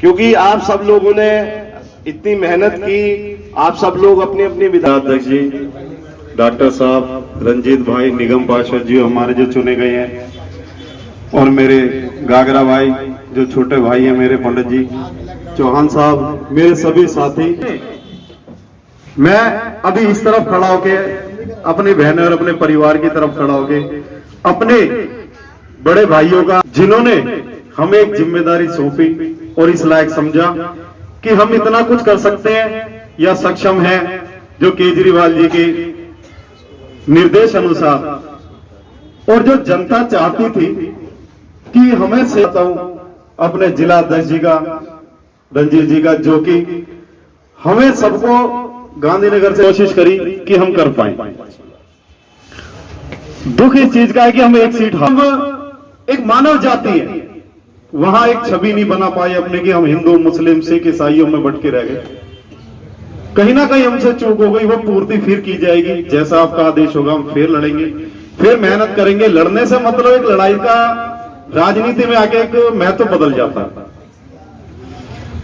क्योंकि आप सब लोगों ने इतनी मेहनत की, आप सब लोग अपनी अपनी विधायक जी, डॉक्टर साहब, रंजीत भाई, निगम पार्षद जी हमारे जो चुने गए हैं, और मेरे गागरा भाई जो छोटे भाई हैं मेरे, पंडित जी, चौहान साहब, मेरे सभी साथी। मैं अभी इस तरफ खड़ा होके अपने बहनों और अपने परिवार की तरफ खड़ा होके अपने बड़े भाइयों का, जिन्होंने हमें एक जिम्मेदारी सौंपी और इस लायक समझा कि हम इतना कुछ कर सकते हैं या सक्षम हैं, जो केजरीवाल जी के निर्देश अनुसार, और जो जनता चाहती थी कि हमें सेता हूं अपने जिला अध्यक्ष जी का, रंजीत जी का, जो कि हमें सबको गांधीनगर से कोशिश करी कि हम कर पाए। दुख इस चीज का है कि हम एक सीट, हम एक मानव जाति है, वहां एक छवि नहीं बना पाए अपने कि हम हिंदू, मुस्लिम, सिख, ईसाइयों में बट के रह गए। कहीं ना कहीं हमसे चूक हो गई, वो पूर्ति फिर की जाएगी, जैसा आपका आदेश होगा हम फिर लड़ेंगे, फिर मेहनत करेंगे। लड़ने से मतलब एक लड़ाई का राजनीति में आके एक महत्व बदल जाता है।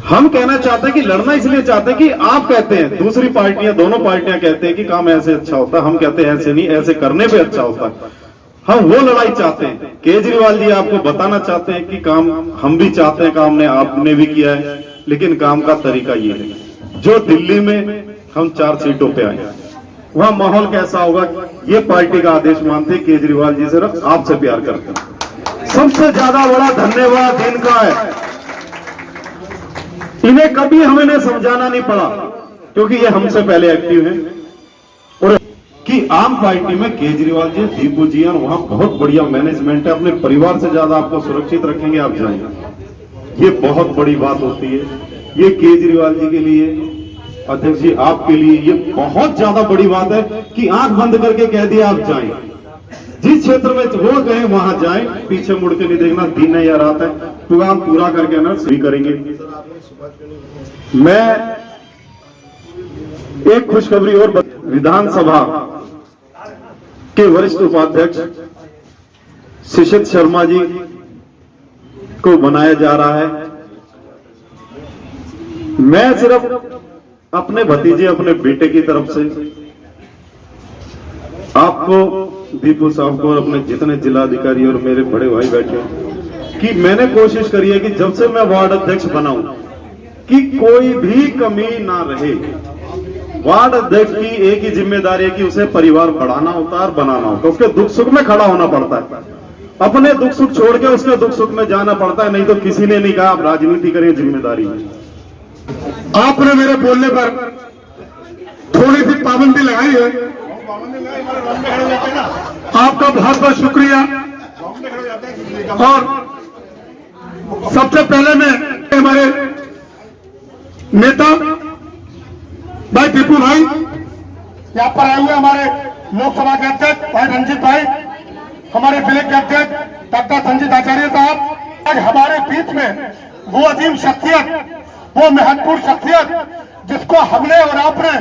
हम कहना चाहते हैं कि लड़ना इसलिए चाहते हैं कि आप कहते हैं, दूसरी पार्टियां, दोनों पार्टियां कहते हैं कि काम ऐसे अच्छा होता है, हम कहते हैं ऐसे नहीं, ऐसे करने पे अच्छा होता है। हम वो लड़ाई चाहते हैं। केजरीवाल जी आपको बताना चाहते हैं कि काम हम भी चाहते हैं, काम ने आपने भी किया है, लेकिन काम का तरीका ये है। जो दिल्ली में हम 4 सीटों पे आए, वहां माहौल कैसा होगा, ये पार्टी का आदेश मानते, केजरीवाल जी सिर्फ आपसे प्यार करते हैं। सबसे ज्यादा बड़ा धन्यवाद इनका है। इन्हें कभी हमें ने समझाना नहीं पड़ा, क्योंकि ये हमसे पहले एक्टिव हैं। और कि आम पार्टी में केजरीवाल जी, दीपू जी, और वहां बहुत बढ़िया मैनेजमेंट है, अपने परिवार से ज्यादा आपको सुरक्षित रखेंगे, आप जाएंगे। ये बहुत बड़ी बात होती है। ये केजरीवाल जी के लिए, अध्यक्ष जी आपके लिए ये बहुत ज्यादा बड़ी बात है कि आंख बंद करके कह दिया आप जाएं, जिस क्षेत्र में वो गए वहां जाएं, पीछे मुड़ के नहीं देखना, दिन है या रात है, काम पूरा करके ना सही करेंगे। मैं एक खुशखबरी और, विधानसभा के वरिष्ठ उपाध्यक्ष शिशित शर्मा जी को बनाया जा रहा है। मैं सिर्फ अपने भतीजे, अपने बेटे की तरफ से आपको, दीपू साहब को, और अपने जितने जिलाधिकारी और मेरे बड़े भाई बैठे, कि मैंने कोशिश करी है कि जब से मैं वार्ड अध्यक्ष बनाऊं कि कोई भी कमी ना रहे। वार्ड अध्यक्ष की एक ही जिम्मेदारी है कि उसे परिवार बढ़ाना होता है और बनाना होता है, उसके दुख सुख में खड़ा होना पड़ता है, अपने दुख सुख छोड़ के उसके दुख सुख में जाना पड़ता है। नहीं तो किसी ने नहीं कहा आप राजनीति करें, जिम्मेदारी है। आपने मेरे बोलने पर थोड़ी सी पाबंदी लगाई है, आपका बहुत बहुत शुक्रिया। और सबसे पहले मैं हमारे नेता भाई दीपू भाई, यहाँ पर आए हुए हमारे लोकसभा के अध्यक्ष भाई रंजीत भाई, हमारे जिले के अध्यक्ष डॉक्टर संजीत आचार्य साहब, आज हमारे बीच में वो अजीम शख्सियत, वो महत्वपूर्ण शख्सियत जिसको हमने और आपने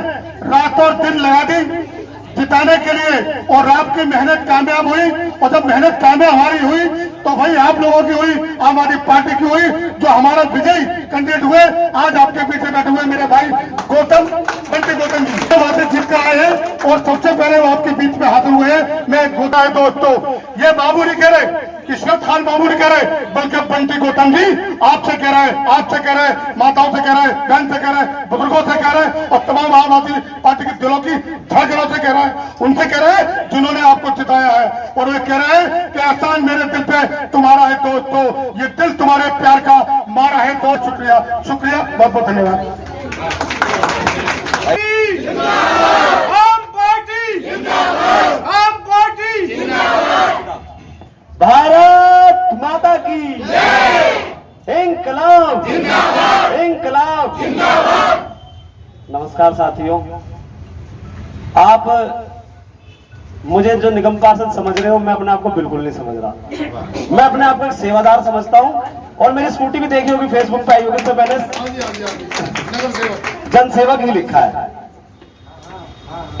रात और दिन लगा दी जिताने के लिए, और आपकी मेहनत कामयाब हुई। और जब मेहनत कामयाब हमारी हुई तो भाई आप लोगों की हुई, आम आदमी पार्टी की हुई, जो हमारा विजयी कैंडिडेट हुए। आज आपके पीछे बैठे हुए मेरे भाई गौतम, बंटी गौतम जी, तो वहां से जीत कर आए हैं और सबसे पहले वो आपके बीच में हाजिर हुए हैं। मैं होता है दोस्तों, ये बाबू नहीं कह रहे, इशरत खान बाबू नहीं कह रहे, बल्कि बंटी गौतम जी आपसे कह रहे हैं, आपसे कह रहे हैं, माताओं से कह रहे हैं, बहन से कह रहे हैं, बुजुर्गों से कह रहे हैं, और तमाम आम आदमी पार्टी के दिलों की धड़कनों से कह रहे हैं, उनसे कह रहे हैं जिन्होंने आपको जिताया है। और वे कह रहे हैं कि एहसान मेरे दिल पे तुम्हारा है दोस्तों, ये दिल तुम्हारे प्यार का मारा है दोस्त। शुक्रिया, शुक्रिया, बहुत बहुत धन्यवाद। भारत माता की इंकलाब, इंकलाब। नमस्कार साथियों, आप मुझे जो निगम पार्षद समझ रहे हो, मैं अपने आप को बिल्कुल नहीं समझ रहा। मैं अपने आप को एक सेवादार समझता हूं, और मेरी स्कूटी भी देखी होगी, फेसबुक पे आई होगी, तो मैंने जनसेवक ही लिखा है।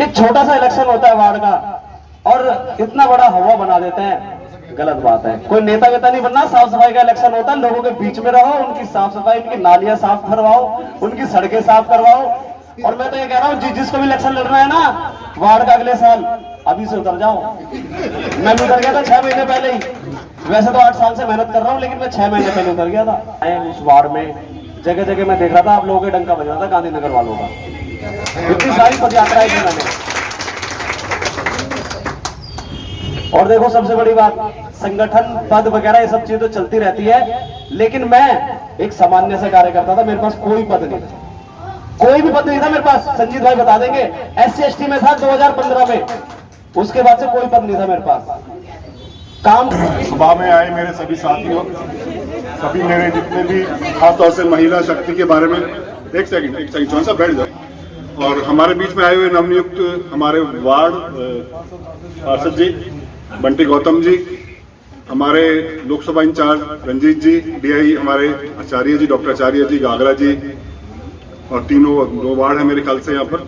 एक छोटा सा इलेक्शन होता है वार्ड का, और इतना बड़ा हवा बना देते हैं। गलत बात है। कोई नेता वेता नहीं बनना, साफ सफाई का इलेक्शन होता है, लोगों के बीच में रहो, उनकी साफ सफाई, उनकी नालियां साफ करवाओ, उनकी सड़कें साफ करवाओ। और मैं तो ये कह रहा हूँ जिसको भी इलेक्शन लड़ना है ना वार्ड का अगले साल, अभी से उतर जाओ। मैं भी उतर गया था 6 महीने पहले ही, वैसे तो 8 साल से मेहनत कर रहा हूँ, लेकिन मैं 6 महीने पहले उतर गया था। उस वार्ड में जगह जगह मैं देख रहा था आप लोगों के डंका बज रहा था गांधीनगर वालों का, इतनी सारी पद यात्राएं की मैंने। और देखो सबसे बड़ी बात, संगठन पद वगैरह ये सब चीजें तो चलती रहती है, लेकिन मैं एक सामान्य से कार्यकर्ता था, मेरे पास कोई पद नहीं था, कोई भी पद नहीं था मेरे पास। संजीत भाई बता देंगे, SC/ST में था 2015 में, उसके बाद से कोई पद नहीं था मेरे पास। काम सभा में आए मेरे सभी साथियों, सभी मेरे जितने भी, खासतौर से महिला शक्ति के बारे में, एक सेकंड कौन सा बैठ जाओ। और हमारे बीच में आए हुए नवनियुक्त हमारे वार्ड पार्षद जी बंटी गौतम जी, हमारे लोकसभा इंचार्ज रंजीत जी, DI हमारे आचार्य जी, डॉक्टर आचार्य जी, गागरा जी, और तीनों 2 वार्ड है मेरे ख्याल से यहाँ पर,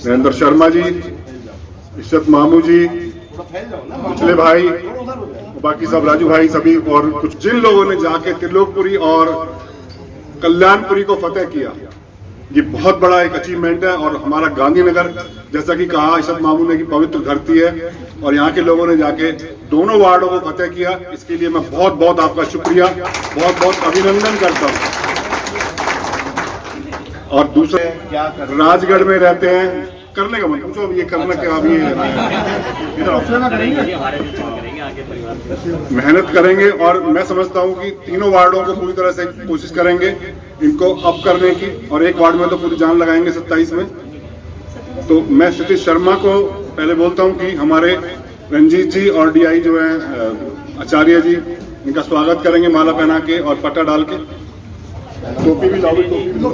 नरेंद्र शर्मा जी, इशरत मामू जी, पिछले भाई, बाकी सब राजू भाई सभी, और कुछ जिन लोगों ने जाके त्रिलोकपुरी और कल्याणपुरी को फतेह किया, ये बहुत बड़ा एक अचीवमेंट है। और हमारा गांधीनगर, जैसा कि कहा इशरत मामू ने, कि पवित्र धरती है, और यहाँ के लोगों ने जाके दोनों वार्डों को फतेह किया, इसके लिए मैं बहुत बहुत आपका शुक्रिया, बहुत बहुत अभिनंदन करता हूँ। और दूसरे क्या राजगढ़ में रहते हैं, करने का मतलब पूछो, ये करना क्या, अभी मेहनत करेंगे। और मैं समझता हूँ कि तीनों वार्डों को पूरी तरह से कोशिश करेंगे इनको अप करने की, और एक वार्ड में तो पूरी जान लगाएंगे 27 में। तो मैं सतीश शर्मा को पहले बोलता हूँ कि हमारे रंजीत जी और DI जो है आचार्य जी, इनका स्वागत करेंगे माला पहना के और पट्टा डाल के। टोपी भी लाओ, टोपी भी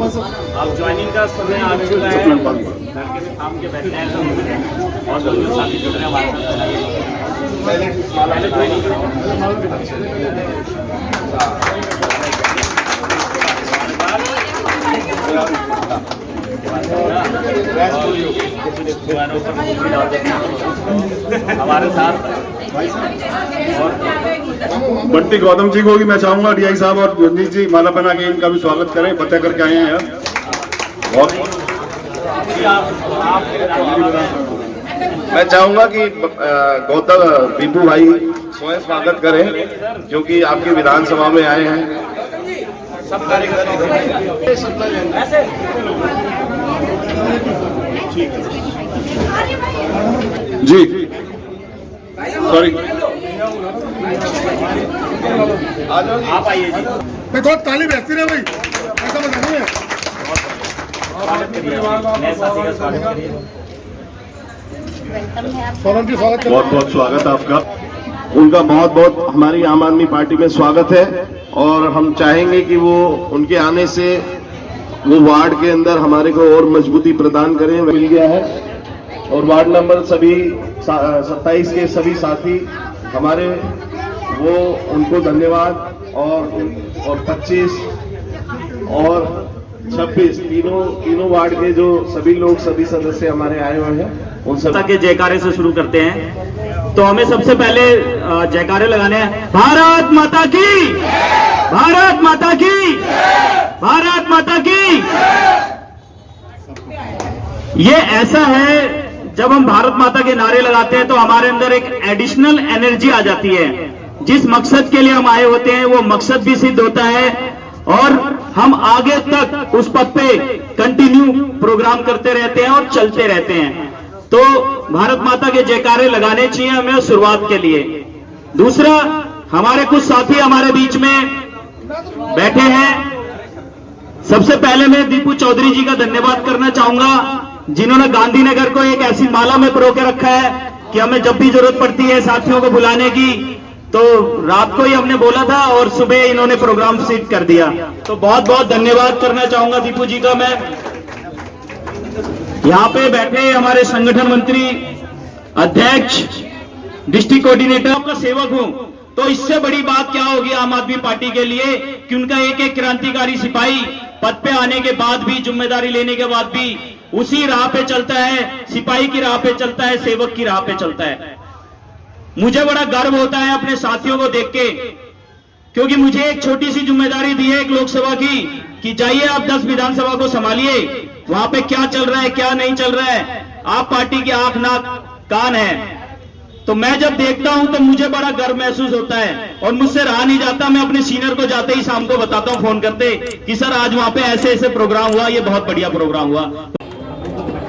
आप ज्वाइनिंग का समय आ चुका है, घर के काम के बैठे हैं तो और जो साथी जुड़ रहे हैं हमारे साथ, पहले ज्वाइनिंग हमारे साथ। बंटी गौतम जी को भी मैं चाहूंगा, DI साहब और रंजीत जी माला पहना के इनका भी स्वागत करें, फतेह करके आए हैं यार। बहुत मैं चाहूंगा कि गौतम दीपू भाई स्वयं स्वागत करें, क्योंकि आपकी विधानसभा में आए हैं। सब कार्यकर्ता जी, सॉरी, आप आइए जी, मैं थोड़ा ताली बहती रहे भाई, ऐसा बता नहीं है। स्वागत करिए, नए साथी का स्वागत करिए। सोनम जी स्वागत बहुत बहुत स्वागत है आपका। उनका बहुत बहुत हमारी आम आदमी पार्टी में स्वागत है, और हम चाहेंगे कि वो उनके आने से वो वार्ड के अंदर हमारे को और मजबूती प्रदान करें। मिल गया है, और वार्ड नंबर सभी 27 के सभी साथी हमारे, वो उनको धन्यवाद। और 25 और 26 तीनों वार्ड के जो सभी लोग, सभी सदस्य हमारे आए हुए हैं, उन सब के जयकारे से शुरू करते हैं। तो हमें सबसे पहले जयकारे लगाने हैं। भारत माता की, भारत माता की, भारत माता की। ये ऐसा है, जब हम भारत माता के नारे लगाते हैं तो हमारे अंदर एक एडिशनल एनर्जी आ जाती है। जिस मकसद के लिए हम आए होते हैं वो मकसद भी सिद्ध होता है, और हम आगे तक उस पथ पे कंटिन्यू प्रोग्राम करते रहते हैं और चलते रहते हैं। तो भारत माता के जयकारे लगाने चाहिए हमें शुरुआत के लिए। दूसरा, हमारे कुछ साथी हमारे बीच में बैठे हैं। सबसे पहले मैं दीपू चौधरी जी का धन्यवाद करना चाहूंगा, जिन्होंने गांधीनगर को एक ऐसी माला में परो के रखा है कि हमें जब भी जरूरत पड़ती है साथियों को बुलाने की, तो रात को ही हमने बोला था और सुबह इन्होंने प्रोग्राम सेट कर दिया। तो बहुत बहुत धन्यवाद करना चाहूंगा दीपू जी का मैं। यहाँ पे बैठे हमारे संगठन मंत्री, अध्यक्ष, डिस्ट्रिक्ट कोऑर्डिनेटर, आपका सेवक हूं, तो इससे बड़ी बात क्या होगी आम आदमी पार्टी के लिए कि उनका एक एक क्रांतिकारी सिपाही पद पे आने के बाद भी, जिम्मेदारी लेने के बाद भी उसी राह पे चलता है, सिपाही की राह पे चलता है, सेवक की राह पे चलता है। मुझे बड़ा गर्व होता है अपने साथियों को देख के, क्योंकि मुझे एक छोटी सी जिम्मेदारी दी है एक लोकसभा की कि जाइए आप 10 विधानसभा को संभालिए, वहां पे क्या चल रहा है क्या नहीं चल रहा है, आप पार्टी की आंख नाक कान है। तो मैं जब देखता हूं तो मुझे बड़ा गर्व महसूस होता है और मुझसे रहा नहीं जाता। मैं अपने सीनियर को जाते ही शाम को बताता हूं फोन करते कि सर आज वहां पे ऐसे ऐसे प्रोग्राम हुआ, ये बहुत बढ़िया प्रोग्राम हुआ।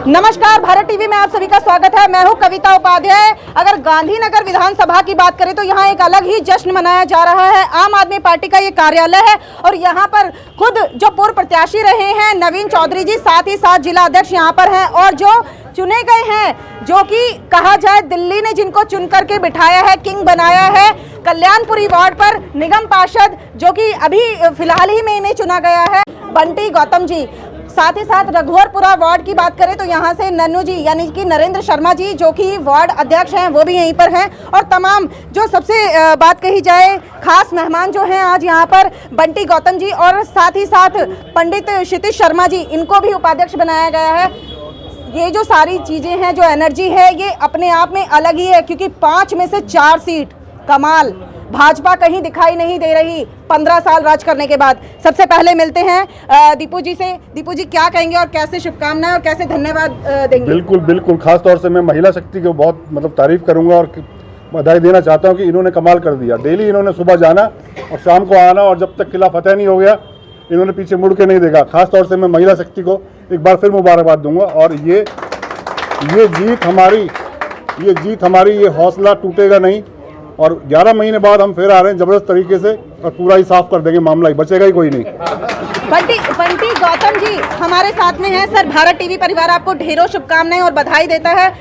नमस्कार, भारत टीवी में आप सभी का स्वागत है। मैं हूं कविता उपाध्याय। अगर गांधीनगर विधानसभा की बात करें तो यहां एक अलग ही जश्न मनाया जा रहा है। आम आदमी पार्टी का ये कार्यालय है और यहां पर खुद जो पूर्व प्रत्याशी रहे हैं नवीन चौधरी जी, साथ ही साथ जिला अध्यक्ष यहां पर हैं और जो चुने गए हैं, जो कि कहा जाए दिल्ली ने जिनको चुन करके बिठाया है, किंग बनाया है, कल्याणपुरी वार्ड पर निगम पार्षद जो कि अभी फिलहाल ही में इन्हें चुना गया है, बंटी गौतम जी। साथ ही साथ रघुवरपुरा वार्ड की बात करें तो यहाँ से नन्नू जी यानी कि नरेंद्र शर्मा जी जो कि वार्ड अध्यक्ष हैं वो भी यहीं पर हैं। और तमाम जो सबसे बात कही जाए खास मेहमान जो हैं आज यहाँ पर बंटी गौतम जी और साथ ही साथ पंडित क्षितिज शर्मा जी, इनको भी उपाध्यक्ष बनाया गया है। ये जो सारी चीज़ें हैं, जो एनर्जी है, ये अपने आप में अलग ही है क्योंकि 5 में से 4 सीट कमाल। भाजपा कहीं दिखाई नहीं दे रही 15 साल राज करने के बाद। सबसे पहले मिलते हैं दीपू जी से। दीपू जी क्या कहेंगे और कैसे शुभकामनाएं और कैसे धन्यवाद देंगे? बिल्कुल बिल्कुल, खास तौर से मैं महिला शक्ति को बहुत तारीफ करूंगा और बधाई देना चाहता हूं कि इन्होंने कमाल कर दिया। डेली इन्होंने सुबह जाना और शाम को आना और जब तक किला फतेह नहीं हो गया इन्होंने पीछे मुड़ के नहीं देखा। खास तौर से मैं महिला शक्ति को एक बार फिर मुबारकबाद दूंगा और ये जीत हमारी, ये हौसला टूटेगा नहीं और 11 महीने बाद हम फिर आ रहे हैं जबरदस्त तरीके से और पूरा ही साफ कर देंगे, मामला ही बचेगा ही कोई नहीं। बंटी गौतम जी हमारे साथ में हैं। सर, भारत टीवी परिवार आपको ढेरों शुभकामनाएं और बधाई देता है।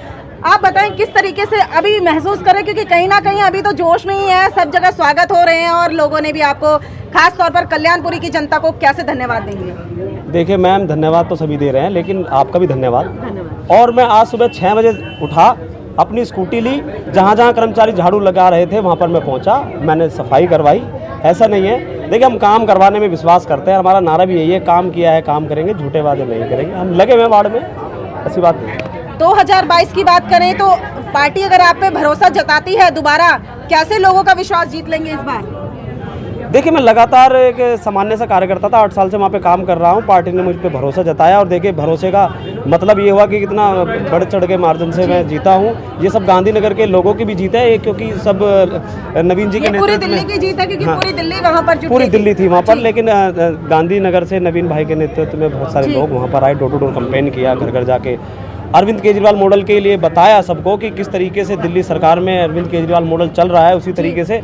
आप बताएं किस तरीके से अभी महसूस करें, क्योंकि कहीं ना कहीं अभी तो जोश में ही है, सब जगह स्वागत हो रहे हैं और लोगों ने भी आपको, खास तौर पर कल्याणपुरी की जनता को कैसे धन्यवाद देंगे? देखिए मैम, धन्यवाद तो सभी दे रहे हैं लेकिन आपका भी धन्यवाद। और मैं आज सुबह 6 बजे उठा, अपनी स्कूटी ली, जहाँ जहाँ कर्मचारी झाड़ू लगा रहे थे वहाँ पर मैं पहुँचा, मैंने सफाई करवाई। ऐसा नहीं है, देखिए हम काम करवाने में विश्वास करते हैं, हमारा नारा भी यही है, काम किया है काम करेंगे, झूठे वादे नहीं करेंगे। हम लगे हुए वार्ड में, ऐसी बात नहीं। 2022 की बात करें तो पार्टी अगर आप पे भरोसा जताती है दोबारा, कैसे लोगों का विश्वास जीत लेंगे इस बार? देखिए मैं लगातार एक सामान्य सा कार्यकर्ता था, 8 साल से वहाँ पे काम कर रहा हूँ। पार्टी ने मुझ पे भरोसा जताया और देखिए भरोसे का मतलब ये हुआ कि कितना बढ़ चढ़ के मार्जिन से मैं जीता हूँ। ये सब गांधीनगर के लोगों की भी जीत है, क्योंकि सब नवीन जी के पूरी दिल्ली की जीत है क्योंकि हाँ, पूरी दिल्ली वहाँ पर पूरी दिल्ली थी वहाँ पर, लेकिन गांधीनगर से नवीन भाई के नेतृत्व में बहुत सारे लोग वहाँ पर आए, डोर टू डोर कैंपेन किया, घर घर जाके अरविंद केजरीवाल मॉडल के लिए बताया सबको कि किस तरीके से दिल्ली सरकार में अरविंद केजरीवाल मॉडल चल रहा है। उसी तरीके से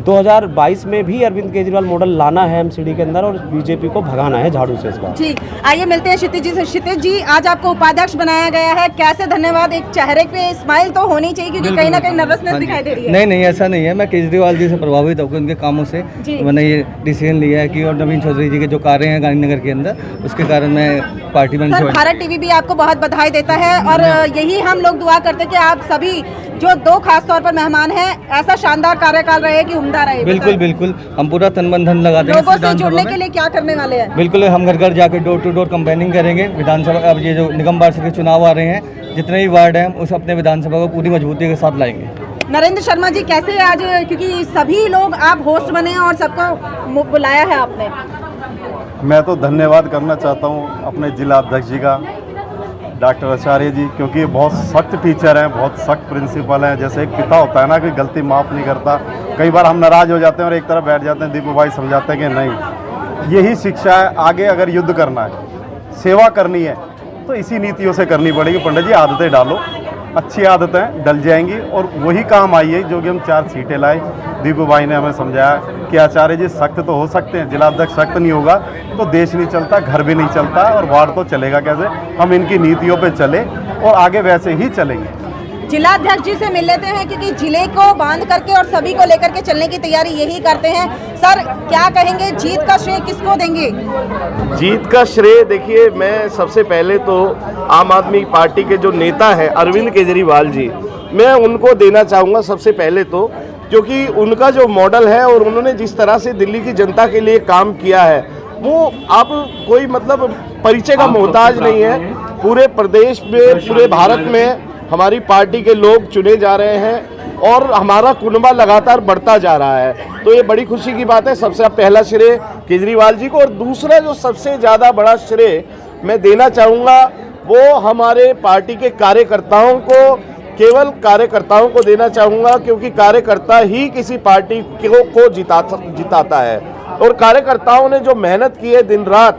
2022 में भी अरविंद केजरीवाल मॉडल लाना है एमसीडी के अंदर और बीजेपी को भगाना है झाड़ू से इस बार। जी, आइए मिलते हैं क्षितिज जी से। क्षितिज जी, आज आपको उपाध्यक्ष बनाया गया है, कैसे धन्यवाद? एक चेहरे पे स्माइल तो होनी चाहिए क्योंकि कहीं ना कहीं नर्वसनेस दिखाई दे रही है। नहीं ऐसा नहीं है, मैं केजरीवाल जी से प्रभावित होकर उनके कामों से मैंने ये डिसीजन लिया है कि और नवीन चौधरी जी के जो कार्य हैं गांधीनगर के अंदर, उसके कारण मैं पार्टी में। सर, भारत टीवी भी आपको बहुत बधाई देता है और यही हम लोग दुआ करते हैं कि आप सभी जो 2 खास तौर पर मेहमान हैं, ऐसा शानदार कार्यकाल रहे कि उम्दा रहे। बिल्कुल हम पूरा तन मन धन लगा देंगे। लोगों से जुड़ने के लिए क्या करने वाले हैं? बिल्कुल, हम घर घर जाकर डोर टू डोर कैंपेनिंग करेंगे। विधानसभा, अब ये जो निगम पार्षद के चुनाव आ रहे हैं, जितने भी वार्ड हैं उस अपने विधानसभा को पूरी मजबूती के साथ लाएंगे। नरेंद्र शर्मा जी, कैसे आज, क्योंकि सभी लोग आप होस्ट बने और सबको बुलाया है आपने? मैं तो धन्यवाद करना चाहता हूँ अपने जिला अध्यक्ष जी का, डॉक्टर आचार्य जी, क्योंकि ये बहुत सख्त टीचर हैं, बहुत सख्त प्रिंसिपल हैं। जैसे एक पिता होता है ना कि गलती माफ़ नहीं करता, कई बार हम नाराज़ हो जाते हैं और एक तरफ बैठ जाते हैं, दीपू भाई समझाते हैं कि नहीं, यही शिक्षा है। आगे अगर युद्ध करना है, सेवा करनी है तो इसी नीतियों से करनी पड़ेगी। पंडित जी, आदतें डालो, अच्छी आदतें डल जाएंगी और वही काम आई है जो कि हम 4 सीटें लाए। दीपू भाई ने हमें समझाया कि आचार्य जी सख्त तो हो सकते हैं, जिला अध्यक्ष सख्त नहीं होगा तो देश नहीं चलता, घर भी नहीं चलता और वार्ड तो चलेगा कैसे। हम इनकी नीतियों पे चले और आगे वैसे ही चलेंगे। जिला अध्यक्ष जी से मिल लेते हैं क्योंकि जिले को बांध करके और सभी को लेकर के चलने की तैयारी यही करते हैं। सर, क्या कहेंगे, जीत का श्रेय किसको देंगे? जीत का श्रेय देखिए, मैं सबसे पहले तो आम आदमी पार्टी के जो नेता हैं अरविंद केजरीवाल जी, मैं उनको देना चाहूँगा सबसे पहले तो, क्योंकि उनका जो मॉडल है और उन्होंने जिस तरह से दिल्ली की जनता के लिए काम किया है, वो आप कोई मतलब परिचय का मोहताज नहीं है। पूरे प्रदेश में, पूरे भारत में हमारी पार्टी के लोग चुने जा रहे हैं और हमारा कुनबा लगातार बढ़ता जा रहा है। तो ये बड़ी खुशी की बात है। सबसे पहला श्रेय केजरीवाल जी को, और दूसरा जो सबसे ज़्यादा बड़ा श्रेय मैं देना चाहूँगा वो हमारे पार्टी के कार्यकर्ताओं को, केवल कार्यकर्ताओं को देना चाहूँगा, क्योंकि कार्यकर्ता ही किसी पार्टी को जिताता है। और कार्यकर्ताओं ने जो मेहनत की है दिन रात,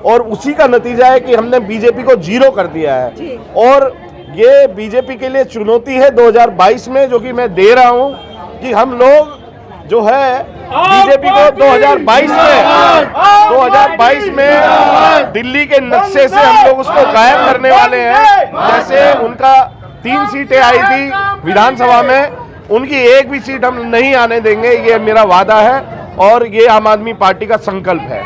और उसी का नतीजा है कि हमने बीजेपी को 0 कर दिया है। और ये बीजेपी के लिए चुनौती है 2022 में, जो कि मैं दे रहा हूं कि हम लोग जो है बीजेपी को 2022 में दिल्ली के नक्शे से हम लोग उसको गायब करने वाले हैं। जैसे उनका 3 सीटें आई थी विधानसभा में, उनकी एक भी सीट हम नहीं आने देंगे, ये मेरा वादा है और ये आम आदमी पार्टी का संकल्प है।